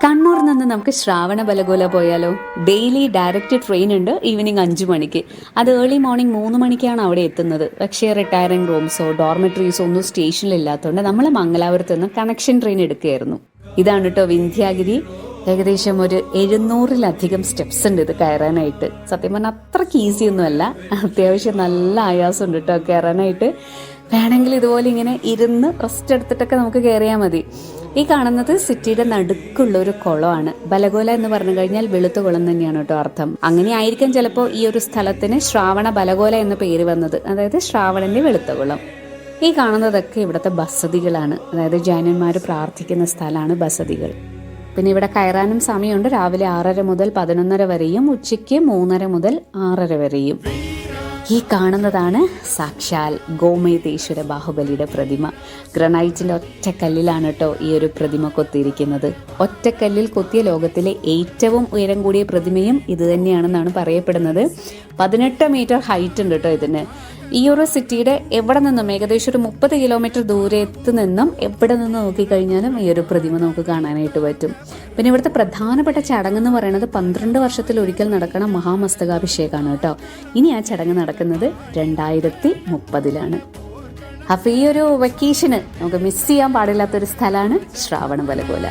കണ്ണൂർ നിന്ന് നമുക്ക് ശ്രാവണബലഗോല പോയാലോ? ഡെയിലി ഡയറക്റ്റ് ട്രെയിൻ ഉണ്ട് ഈവനിങ് 5 മണിക്ക്. അത് ഏർലി മോർണിംഗ് 3 മണിക്കാണ് അവിടെ എത്തുന്നത്. പക്ഷേ റിട്ടയറിംഗ് റൂംസോ ഡോർമെട്രീസോ ഒന്നും സ്റ്റേഷനിലില്ലാത്തതുകൊണ്ട് നമ്മൾ മംഗലാപുരത്ത് നിന്ന് കണക്ഷൻ ട്രെയിൻ എടുക്കുകയായിരുന്നു. ഇതാണ് കേട്ടോ വിന്ധ്യാഗിരി. ഏകദേശം ഒരു 700-ലധികം സ്റ്റെപ്സ് ഉണ്ട് ഇത് കയറാനായിട്ട്. സത്യം പറഞ്ഞാൽ അത്രയ്ക്ക് ഈസി ഒന്നുമല്ല, അത്യാവശ്യം നല്ല ആയാസമുണ്ട് കേട്ടോ കയറാനായിട്ട്. വേണമെങ്കിൽ ഇതുപോലെ ഇങ്ങനെ ഇരുന്ന് റെസ്റ്റ് എടുത്തിട്ടൊക്കെ നമുക്ക് കയറിയാൽ മതി. ഈ കാണുന്നത് സിറ്റിയുടെ നടുക്കുള്ള ഒരു കുളമാണ്. ബലഗോല എന്ന് പറഞ്ഞു കഴിഞ്ഞാൽ വെളുത്ത കുളം തന്നെയാണ് കേട്ടോ അർത്ഥം. അങ്ങനെ ആയിരിക്കും ചിലപ്പോൾ ഈ ഒരു സ്ഥലത്തിന് ശ്രാവണ ബലഗോല എന്ന പേര് വന്നത്, അതായത് ശ്രാവണന്റെ വെളുത്ത കുളം. ഈ കാണുന്നതൊക്കെ ഇവിടുത്തെ ബസതികളാണ്, അതായത് ജൈനന്മാർ പ്രാർത്ഥിക്കുന്ന സ്ഥലമാണ് ബസതികൾ. പിന്നെ ഇവിടെ കയറാനും സമയമുണ്ട്. രാവിലെ 6:30 മുതൽ 11:30 വരെയും ഉച്ചയ്ക്ക് 3:30 മുതൽ 6:30 വരെയും. ഈ കാണുന്നതാണ് സാക്ഷാൽ ഗോമേതേശ്വര ബാഹുബലിയുടെ പ്രതിമ. ഗ്രാനൈറ്റിൻ്റെ ഒറ്റക്കല്ലിലാണ് കേട്ടോ ഈ ഒരു പ്രതിമ കൊത്തിയിരിക്കുന്നത്. ഒറ്റക്കല്ലിൽ കൊത്തിയ ലോകത്തിലെ ഏറ്റവും ഉയരം കൂടിയ പ്രതിമയും ഇത് തന്നെയാണെന്നാണ് പറയപ്പെടുന്നത്. 18 മീറ്റർ ഹൈറ്റ് ഉണ്ട് കേട്ടോ ഇതിന്. ഈ ഒരു സിറ്റിയുടെ എവിടെ നിന്നും ഏകദേശം ഒരു 30 കിലോമീറ്റർ ദൂരത്ത് നിന്നും എവിടെ നിന്ന് നോക്കിക്കഴിഞ്ഞാലും ഈ ഒരു പ്രതിമ നമുക്ക് കാണാനായിട്ട് പറ്റും. പിന്നെ ഇവിടുത്തെ പ്രധാനപ്പെട്ട ചടങ്ങെന്ന് പറയുന്നത് 12 വർഷത്തിലൊരിക്കൽ നടക്കണ മഹാമസ്തകാഭിഷേകമാണ് കേട്ടോ. ഇനി ആ ചടങ്ങ് നടക്കുന്നത് 2030-ലാണ്. അപ്പോൾ ഈ ഒരു വെക്കേഷന് നമുക്ക് മിസ് ചെയ്യാൻ പാടില്ലാത്തൊരു സ്ഥലമാണ് ശ്രാവണബലഗോല.